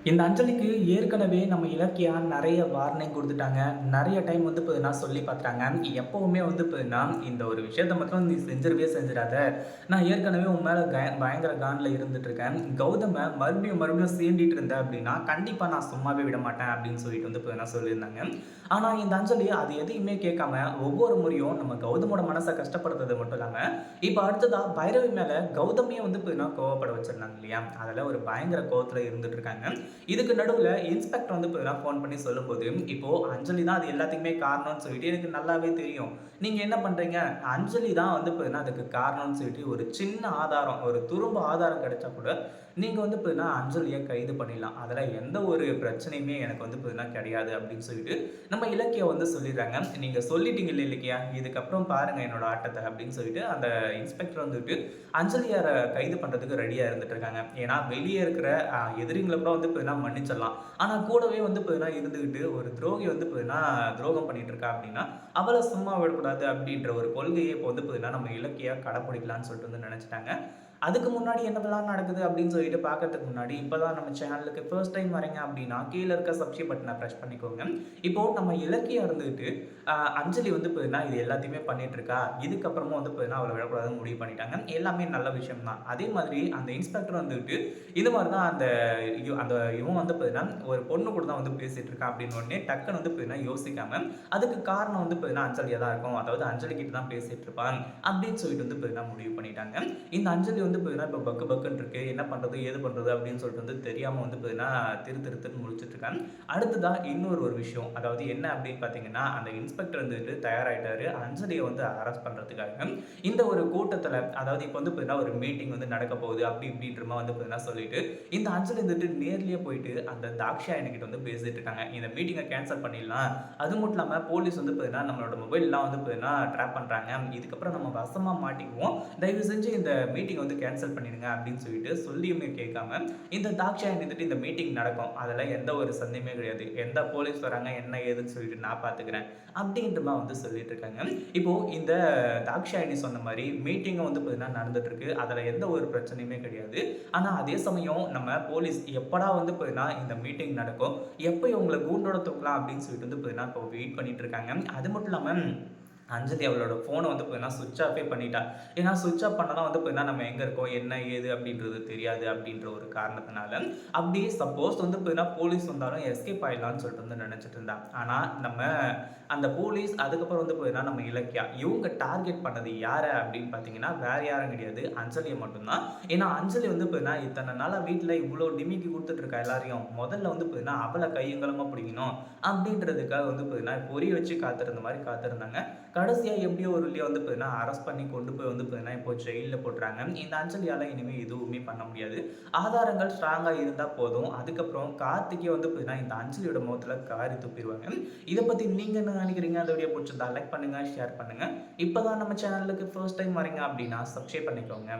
இந்த அஞ்சலிக்கு ஏற்கனவே நம்ம இலக்கியா நெறைய வார்னிங் குடுத்துட்டாங்க. நெறைய டைம் வந்து பார்த்தீங்கன்னா சொல்லி பார்த்துட்டாங்க. எப்பவுமே வந்து பார்த்தீங்கன்னா, இந்த ஒரு விஷயத்த மட்டும் நீ செஞ்சிடவே செஞ்சிடாத. நான் ஏற்கனவே உன் மேல பயங்கர கான்ல இருந்துட்டு இருக்கேன். கௌதம மறுபடியும் மறுபடியும் சீண்டிட்டு இருந்த அப்டின்னா, கண்டிப்பா நான் சும்மாவே விட மாட்டேன் அப்டின்னு சொல்லிட்டு வந்து பார்த்தீங்கன்னா சொல்லியிருந்தாங்க. ஆனா இந்த அஞ்சலி அது எதையுமே கேட்காம ஒவ்வொரு முறையும் நம்ம கௌதமோட மனச கஷ்டப்படுத்துறது மட்டும் இல்லாம, இப்ப அடுத்ததா பைரவி மேல கௌதமையே வந்து பார்த்தீங்கன்னா கோவப்பட வச்சிருந்தாங்க இல்லையா? அதுல ஒரு பயங்கர கோவத்துல இருந்துட்டு இருக்காங்க. இதுக்கு நடுவுல இன்ஸ்பெக்டர் வந்து பார்த்தீங்கன்னா ஃபோன் பண்ணி சொல்லும்போது, இப்போ அஞ்சலி தான் அது எல்லாத்துக்குமே காரணம்னு சொல்லிட்டு எனக்கு நல்லாவே தெரியும். நீங்க என்ன பண்றீங்க? அஞ்சலி தான் வந்து பார்த்தீங்கன்னா அதுக்கு காரணம்னு சொல்லிட்டு ஒரு சின்ன ஆதாரம், ஒரு துரும்பு ஆதாரம் கிடைச்சா கூட, நீங்க வந்து பார்த்தீங்கன்னா அஞ்சலிய கைது பண்ணிடலாம். அதுல எந்த ஒரு பிரச்சனையுமே எனக்கு வந்து பார்த்தீங்கன்னா கிடையாது அப்படின்னு சொல்லிட்டு, நம்ம இலக்கியா வந்து சொல்லிடுறாங்க. நீங்க சொல்லிட்டீங்கல்ல இலக்கியா, இதுக்கப்புறம் பாருங்க என்னோட ஆட்டத்த அப்படின்னு சொல்லிட்டு அந்த இன்ஸ்பெக்டர் வந்துட்டு அஞ்சலியார கைது பண்றதுக்கு ரெடியா இருந்துட்டு இருக்காங்க. ஏன்னா வெளிய இருக்கிற எதிரிங்கள கூட வந்து பார்த்தீங்கன்னா மன்னிச்சிடலாம். ஆனா கூடவே வந்து பார்த்தீங்கன்னா இருந்துகிட்டு ஒரு துரோகி வந்து பார்த்தீங்கன்னா துரோகம் பண்ணிட்டு இருக்கா அப்படின்னா, அவள சும்மா விடக்கூடாது அப்படின்ற ஒரு கொள்கைய இப்போ வந்து பார்த்தீங்கன்னா நம்ம இலக்கியா கடைப்பிடிக்கலாம்னு சொல்லிட்டு வந்து நினைச்சுட்டாங்க. அதுக்கு முன்னாடி என்னவெல்லாம் நடக்குது அப்படின்னு சொல்லிட்டு பார்க்கறதுக்கு முன்னாடி, இப்பதான் நம்ம சேனலுக்கு ஃபர்ஸ்ட் டைம் வரீங்க அப்படின்னா, கீழ இருக்க சப்ஸ்கிரைப் பட்டன பிரஸ் பண்ணிக்கோங்க. இப்போ நம்ம இலக்கியா இருந்துகிட்டு, அஞ்சலி வந்து பார்த்தீங்கன்னா, இது எல்லாத்தையுமே பண்ணிட்டு இருக்கா. இதுக்கப்புறமும் வந்து பார்த்தீங்கன்னா, அவள விடக்கூடாதுன்னு முடிவு பண்ணிட்டாங்க. எல்லாமே நல்ல விஷயம் தான். அதே மாதிரி அந்த இன்ஸ்பெக்டர் வந்துட்டு, இது மாரி தான் அந்த இவன் வந்து பார்த்தீங்கன்னா, ஒரு பொண்ணு கூட தான் வந்து பேசிட்டு இருக்கான் அப்படின்னு உடனே டக்குனு வந்து பார்த்தீங்கன்னா யோசிக்காம, அதுக்கு காரணம் வந்து பார்த்தீங்கன்னா அஞ்சலியா தான் இருக்கும். அதாவது அஞ்சலி கிட்ட தான் பேசிட்டு இருப்பான் அப்படின்னு சொல்லிட்டு வந்து பார்த்தீங்கன்னா முடிவு பண்ணிட்டாங்க. இந்த அஞ்சலி வந்து பார்த்தீங்கன்னா, இப்ப பக்கு பக்குன்னு இருக்கு. என்ன பண்றது? ஏது பண்றது? அப்படின்னு சொல்லிட்டு வந்து தெரியாம வந்து பார்த்தீங்கன்னா, திரு திரு திருன்னு முழிச்சுட்டு இருக்காங்க. அடுத்ததா இன்னொரு ஒரு விஷயம். அதாவது என்ன அப்படின்னு பார்த்தீங்கன்னா, அந்த இன்ஸ்பெக்டர் வந்துட்டு தயாராயிட்டாரு. அஞ்சலிய வந்து அரெஸ்ட் பண்றதுக்காக. இந்த ஒரு கூட்டத்துல அதாவது இப்ப வந்து பார்த்தீங்கன்னா, ஒரு மீட்டிங் வந்து நடக்க போகுது. அப்படி இப்படின்ற மாரி வந்து பார்த்தீங்கன்னா சொல்லிட்டு, இந்த அஞ்சலி வந்துட்டு நேர்லயே போயிட்டு அந்த தாக்ஷாயணி கிட்ட வந்து பேசிட்டு இருக்காங்க. இந்த மீட்டிங்க கேன்சல் பண்ணிடலாம். அது மட்டும் இல்லாம போலீஸ் வந்து பார்த்தீங்கன்னா, நம்மளோட மொபைல்லாம் வந்து பார்த்தீங்கன்னா ட்ராப் பண்றாங்க. இதுக்கப்புறம் நம்ம வசமா மாட்டிக்குவோம். தயவு செஞ்சு இந்த மீட்டிங் வந்து கேன்சல் பண்ணிடுங்க அப்படின்னு சொல்லிட்டு சொல்லியுமே கேட்காம, இந்த தாக்ஷாயணி வந்துட்டு இந்த மீட்டிங் நடக்கும். அதுல எந்த ஒரு சந்தேகமே கிடையாது. எந்த போலீஸ் வராங்க, என்ன ஏதுன்னு சொல்லிட்டு நான் பார்த்துக்கிறேன். அப்படின்ற மாரி வந்து சொல்லிட்டு இருக்காங்க. இப்போ இந்த தாக்ஷாயணி சொன்ன மாரி மீட்டிங்கும் வந்து பார்த்தீங்கன்னா நடந்துட்டு இருக்கு. அதுல எந்த ஒரு பிரச்சனையுமே கிடையாது. ஆனா அதே சமயம் நம்ம போலீஸ் எப்படா வந்து பார்த்தீங்கன்னா இந்த மீட்டிங் நடக்கும், எப்ப இவங்கள கூண்டோட தூக்கலாம் அப்படின்னு சொல்லிட்டு வந்து பார்த்தீங்கன்னா இப்போ வெயிட் பண்ணிட்டு இருக்காங்க. அது மட்டும் இல்லாம அஞ்சலி அவளோட ஃபோன வந்து பார்த்தீங்கன்னா, ஸ்விட்ச் ஆஃபே பண்ணிட்டா. ஏன்னா, ஸ்விட்ச் ஆஃப் பண்ணா தான் வந்து பார்த்தீங்கன்னா, நம்ம எங்க இருக்கோம், என்ன ஏது அப்படின்றது தெரியாது அப்படின்ற ஒரு காரணத்தினால, அப்படி சப்போஸ் வந்து பார்த்தீங்கன்னா, போலீஸ் வந்தாலும் எஸ்கேப் ஆயிடலாம்னு சொல்லிட்டு வந்து நினைச்சுட்டு இருந்தா. ஆனா, நம்ம அந்த போலீஸ் அதுக்கப்புறம் வந்து பார்த்தீங்கன்னா, நம்ம இலக்கியா இவங்க டார்கெட் பண்ணது யார அப்படின்னு பார்த்தீங்கன்னா, வேற யாரும் கிடையாது. அஞ்சலிய மட்டும் தான். ஏன்னா, அஞ்சலி வந்து பார்த்தீங்கன்னா, இத்தன நாளா வீட்ல இவ்ளோ டிமிக்கி குடுத்துட்டு இருக்கா எல்லாரையும். முதல்ல வந்து பார்த்தீங்கன்னா, அவள கையங்கலமா பிடிக்கணும் அப்படின்றதுக்காக வந்து பார்த்தீங்கன்னா, பொறி வச்சு காத்திருந்த மாரி காத்திருந்தாங்க. கடைசியா எப்படியோ ஒரு வழியா வந்து பார்த்தீங்கன்னா, அரெஸ்ட் பண்ணி கொண்டு போய் வந்து பார்த்தீங்கன்னா, இப்போ ஜெயில்ல போட்டுறாங்க. இந்த அஞ்சலியால இனிமே எதுவுமே பண்ண முடியாது. ஆதாரங்கள் ஸ்ட்ராங்கா இருந்தா போதும். அதுக்கப்புறம் கார்த்திக்கே வந்து பார்த்தீங்கன்னா, இந்த அஞ்சலியோட முகத்துல காரி துப்பிருவாங்க. இத பத்தி நீங்க என்ன நினைக்கிறீங்க? அந்த வீடியோ புடிச்சிருந்தா லைக் பண்ணுங்க, ஷேர் பண்ணுங்க. இப்பதான் நம்ம சேனலுக்கு ஃபர்ஸ்ட் டைம் வரீங்க அப்படின்னா சப்ஸ்கிரைப் பண்ணிக்கோங்க.